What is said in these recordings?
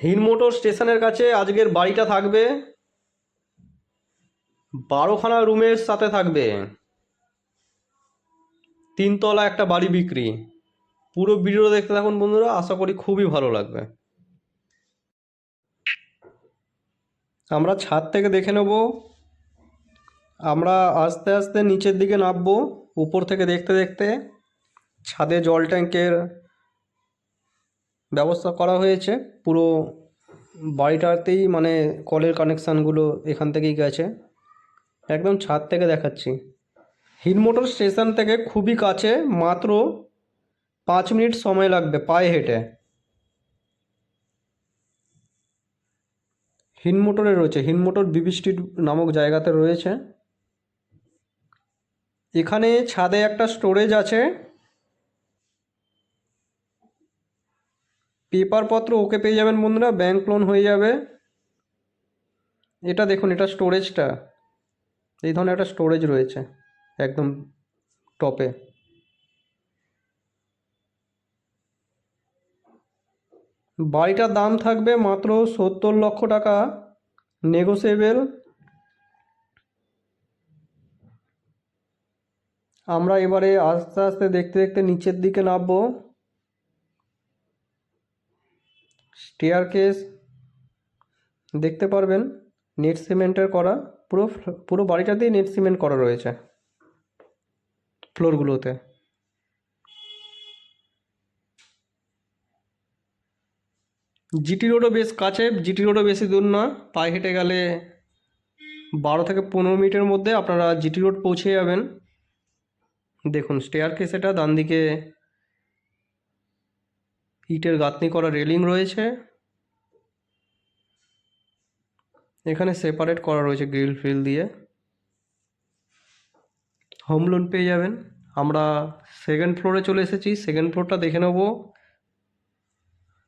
হিরমোটর স্টেশনের কাছে আজকের বাড়িটা থাকবে 12খানা রুমের সাথে থাকবে। 3তলা একটা বাড়ি বিক্রি। পুরো ভিডিও দেখতে থাকুন বন্ধুরা, আশা করি খুবই ভালো লাগবে। আমরা ছাদ থেকে দেখে নেব। আমরা আস্তে আস্তে নিচের দিকে নামবো। উপর থেকে দেখতে দেখতে ছাদে জল ট্যাঙ্কের ব্যবস্থা করা হয়েছে। পুরো বাড়িটাতেই মানে কলের কানেকশানগুলো এখান থেকেই গেছে। একদম ছাদ থেকে দেখাচ্ছি। হিরমোটর স্টেশন থেকে খুবই কাছে, মাত্র 5 মিনিট সময় লাগবে পায়ে হেঁটে। হিরমোটরে রয়েছে, হিরমোটর বিবি স্ট্রিট নামক জায়গাতে রয়েছে। এখানে ছাদে একটা স্টোরেজ আছে। পেপারপত্র ওকে পেয়ে যাবেন বন্ধুরা, ব্যাংক লোন হয়ে যাবে। এটা দেখুন, এটা স্টোরেজটা, এই ধরনের একটা স্টোরেজ রয়েছে একদম টপে। বাড়িটার দাম থাকবে মাত্র 70 লক্ষ টাকা, নেগোসিয়েবল। আমরা এবারে আস্তে আস্তে দেখতে দেখতে নিচের দিকে নামবো। স্টেয়ারকেস দেখতে পারবেন, নেট সিমেন্টের করা। পুরো পুরো বাড়িটাতেই নেট সিমেন্ট করা রয়েছে ফ্লোরগুলোতে। জিটি রোডও বেশ কাছে, জিটি রোডও বেশি দূর না। পায়ে হেঁটে গেলে 12 থেকে 15 মিনিটের মধ্যে আপনারা জিটি রোড পৌঁছে যাবেন। দেখুন স্টেয়ারকেস, এটা ডান দিকে ইটের গাঁথনি করা রেলিং রয়েছে। এখানে সেপারেট করা রয়েছে গ্রিল ফ্রিল দিয়ে। হোম লোন পেয়ে যাবেন। আমরা সেকেন্ড ফ্লোরে চলে এসেছি, সেকেন্ড ফ্লোরটা দেখে নেব।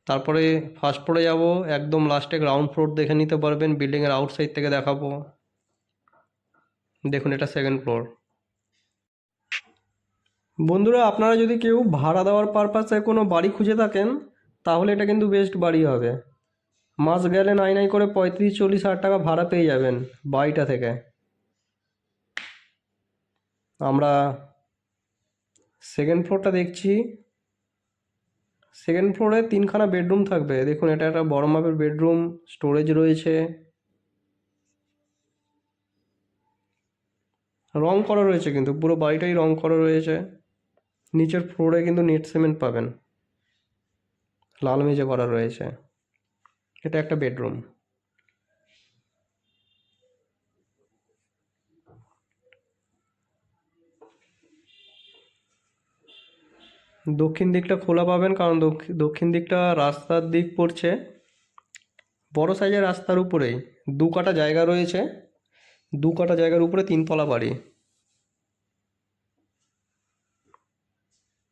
তারপরে ফার্স্ট ফ্লোরে যাব, একদম লাস্টে গ্রাউন্ড ফ্লোর দেখে নিতে পারবেন, বিল্ডিংয়ের আউটসাইড থেকে দেখাবো। দেখুন এটা সেকেন্ড ফ্লোর। বন্ধুরা, আপনারা যদি কেউ ভাড়া দেওয়ার পারপাসে কোনো বাড়ি খুঁজে থাকেন, তাহলে এটা কিন্তু বেস্ট বাড়ি হবে। মাস গেলে নাই নাই করে 35-40 হাজার টাকা ভাড়া পেয়ে যাবেন বাড়িটা থেকে। আমরা সেকেন্ড ফ্লোরটা দেখছি। সেকেন্ড ফ্লোরে 3খানা বেডরুম থাকবে। দেখুন এটা একটা বড় মাপের বেডরুম, স্টোরেজ রয়েছে, রং করা রয়েছে, কিন্তু পুরো বাড়িটাই রং করা রয়েছে। নিচের ফ্লোরে কিন্তু নেট সিমেন্ট পাবেন, লাল মেঝে করা রয়েছে। এটা একটা বেডরুম। দক্ষিণ দিকটা খোলা পাবেন, কারণ দক্ষিণ দিকটা রাস্তার দিক পড়ছে। বড় সাইজের রাস্তার উপরেই 2 কাঠা জায়গা রয়েছে। 2 কাঠা জায়গার উপরে 3তলা বাড়ি।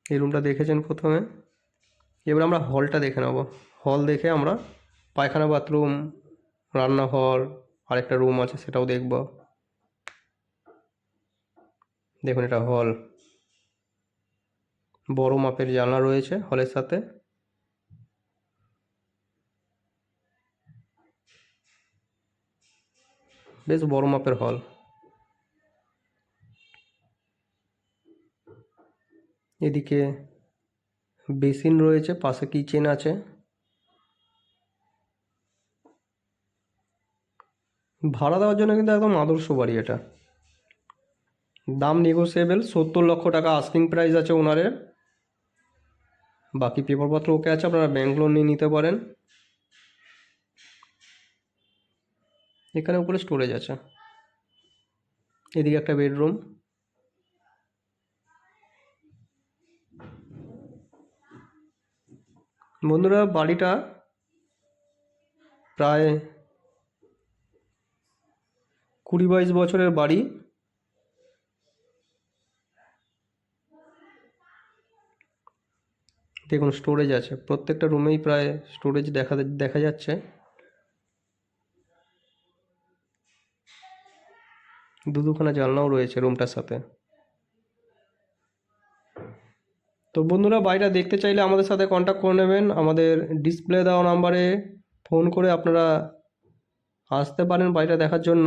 এই রুমটা দেখেছেন প্রথমে। এবার আমরা হলটা দেখে নেব। হল দেখে আমরা পায়খানা, বাথরুম, রান্নাঘর, আরেকটা রুম আছে সেটাও দেখব। দেখুন এটা হল, বড় মাপের জানলা রয়েছে হলের সাথে। বেশ বড় মাপের হল। এদিকে বেসিন রয়েছে, পাশে কিচেন আছে। ভাড়া দেওয়ার জন্য কিন্তু একদম আদর্শ বাড়ি এটা। দাম নেগোসিয়েবল, 70 লক্ষ টাকা আস্কিং প্রাইস আছে ওনারের। বাকি পেপারপত্র ওকে আছে, আপনারা ব্যাংক লোন নিয়ে নিতে পারেন। এখানে উপরে স্টোরেজ আছে। এদিকে একটা বেডরুম। বন্ধুরা, বাড়িটা প্রায় 20-22 বছরের বাড়ি। দেখুন স্টোরেজ আছে, প্রত্যেকটা রুমেই প্রায় স্টোরেজ দেখা যাচ্ছে। দুখানা জানলাও রয়েছে রুমটার সাথে। তো বন্ধুরা, বাড়িটা দেখতে চাইলে আমাদের সাথে কন্ট্যাক্ট করে নেবেন। আমাদের ডিসপ্লে দেওয়া নাম্বারে ফোন করে আপনারা আসতে পারেন বাড়িটা দেখার জন্য।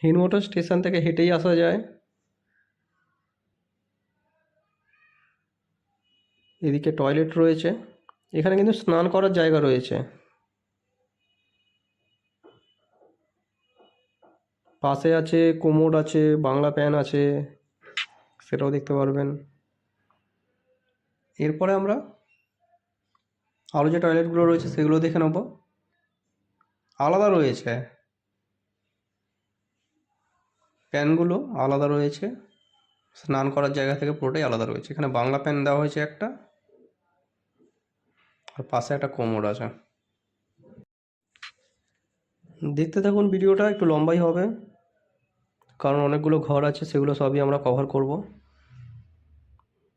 হিনমোটর স্টেশন থেকে হেঁটেই আসা যায়। এদিকে টয়লেট রয়েছে, এখানে কিন্তু স্নান করার জায়গা রয়েছে। পাশে আছে কোমোড আছে, বাংলা ফ্যান আছে, সেটাও দেখতে পারবেন। এরপরে আমরা আরও যে টয়লেটগুলো রয়েছে সেগুলো দেখে নেব। আলাদা রয়েছে, প্যানগুলো আলাদা রয়েছে, স্নান করার জায়গা থেকে পুরোটাই আলাদা রয়েছে। এখানে বাংলা প্যান দেওয়া হয়েছে একটা, আর পাশে একটা কোমোড আছে। দেখতে থাকুন, ভিডিওটা একটু লম্বাই হবে কারণ অনেকগুলো ঘর আছে, সেগুলো সবই আমরা কভার করব।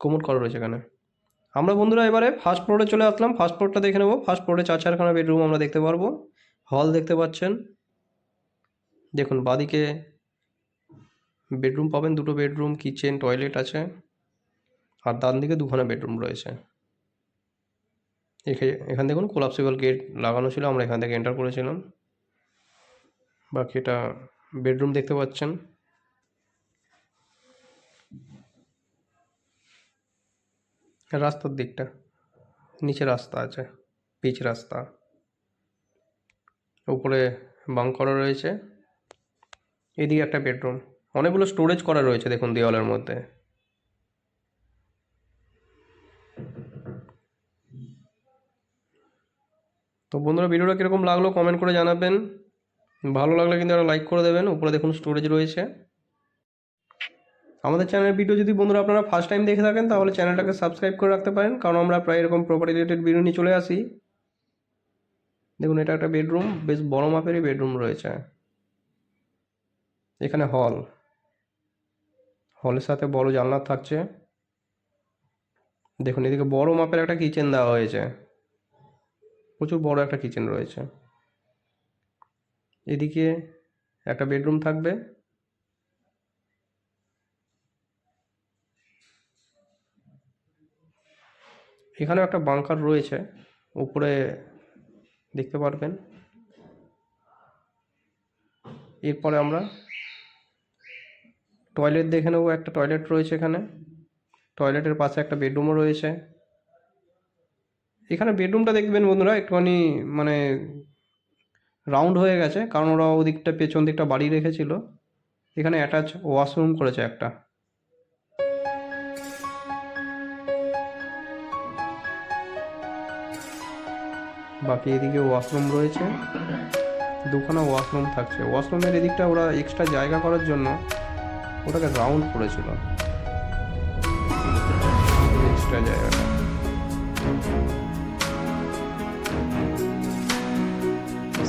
কোমোড করা রয়েছে এখানে। আমরা বন্ধুরা এবারে ফার্স্ট ফ্লোরে চলে আসলাম। ফার্স্ট ফ্লোরটা দেখে নেব। ফার্স্ট ফ্লোরে 4-4খানা বেডরুম আমরা দেখতে পারবো। হল দেখতে পাচ্ছেন, দেখুন বাদিকে বেডরুম পাবেন, 2টো বেডরুম, কিচেন, টয়লেট আছে। আর ডান দিকে 2খানা বেডরুম রয়েছে। এখান দেখুন কোলাপসিবল গেট লাগানো ছিল, আমরা এখান থেকে এন্টার করেছিলাম। বাকি এটা বেডরুম দেখতে পাচ্ছেন। রাস্তার দিকটা নিচে রাস্তা আছে, পিচ রাস্তা, উপরে বাঙ্ক করা রয়েছে। এদিকে একটা বেডরুম, অনেকগুলো স্টোরেজ করা রয়েছে দেখুন দেওয়ালের মধ্যে। তো বন্ধুরা ভিডিওটা কীরকম লাগলো কমেন্ট করে জানাবেন। ভালো লাগলে কিন্তু একটা লাইক করে দেবেন। উপরে দেখুন স্টোরেজ রয়েছে। আমাদের চ্যানেলের ভিডিও যদি বন্ধুরা আপনারা ফার্স্ট টাইম দেখে থাকেন তাহলে চ্যানেলটাকে সাবস্ক্রাইব করে রাখতে পারেন, কারণ আমরা প্রায় এরকম প্রপার্টি রিলেটেড ভিডিও নিয়ে চলে আসি। দেখুন এটা একটা বেডরুম, বেশ বড় মাপেরই বেডরুম রয়েছে। এখানে হলের সাথে বড় জানলা থাকছে। দেখুন এদিকে বড় মাপের একটা কিচেন দেওয়া হয়েছে, প্রচুর বড় একটা কিচেন রয়েছে। এদিকে একটা বেডরুম থাকবে। এখানেও একটা বাংকার রয়েছে, উপরে দেখতে পারবেন। এরপরে আমরা টয়লেট দেখে নেব। একটা টয়লেট রয়েছে এখানে, টয়লেটের পাশে একটা বেডরুমও রয়েছে। এখানে বেডরুমটা দেখবেন বন্ধুরা একটুখানি মানে রাউন্ড হয়ে গেছে, কারণ ওরা ওদিকটা পেছন দিকটা বাড়ি রেখেছিল। এখানে অ্যাটাচ ওয়াশরুম করেছে একটা। বাকি এদিকে ওয়াশরুম রয়েছে, 2খানা ওয়াশরুম থাকছে। ওয়াশরুমের এদিকটা ওরা এক্সট্রা জায়গা করার জন্য ওটাকে রাউন্ড করেছিল, এক্সট্রা জায়গাটা।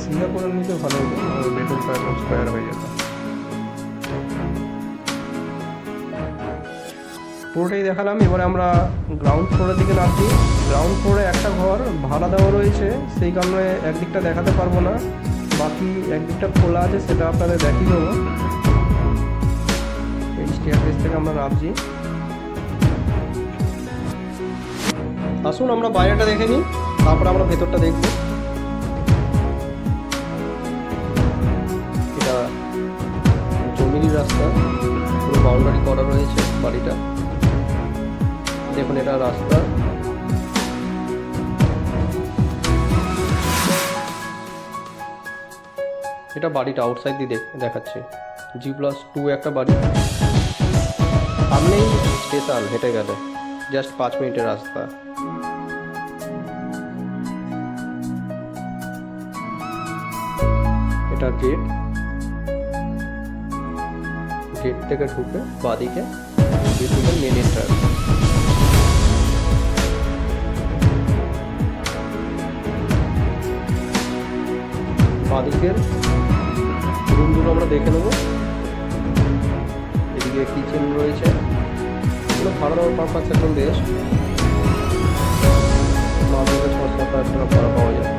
সিঙ্গা করে নিতে ভালো হতো, বেডরুমটা একদম স্কোয়ার হয়ে যেত। পুরোটাই দেখালাম। এবারে আমরা গ্রাউন্ড ফ্লোরের দিকে নামছি। গ্রাউন্ড ফ্লোরে একটা ঘর ভাড়া দেওয়া রয়েছে, সেই কারণে একদিকটা দেখাতে পারবো না, বাকি একদিকটা খোলা আছে, সেটা আপনাদের দেখিয়ে দেবো। এই স্টেয়ারকেস থেকে আমরা নামছি। আসুন আমরা বাইরেটা দেখে নিই, তারপর আমরা ভেতরটা দেখব। এটা জমির রাস্তা, পুরো বাউন্ডারি করা রয়েছে বাড়িটা। দেখুন এটা রাস্তা। এটা বাড়িটা আউটসাইড দিয়ে দেখাচ্ছে। G+2 একটা বাড়ি, সামনেই স্টেশন, হেঁটে গেলে জাস্ট 5 মিনিটের রাস্তা। এটা গেট থেকে ঢুকে বাদিকে মেন এন্ট্রান্স। বাদিকের রুমগুলো আমরা দেখে নেব। এদিকে কিচেন রয়েছে, এগুলো ভাড়া দেওয়ার পারপাস এখন বেশ মাঝে 6-7 টাকা ভাড়া পাওয়া যায়।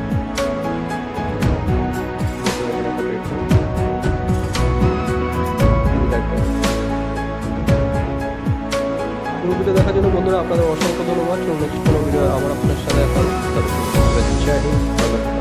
পুরো ভিডিও দেখার জন্য বন্ধুরা আপনাদের অসংখ্য ধন্যবাদ। নেক্সট কোনো ভিডিও আবার আপনার সাথে জয় হিন্দ, জয় ভারত।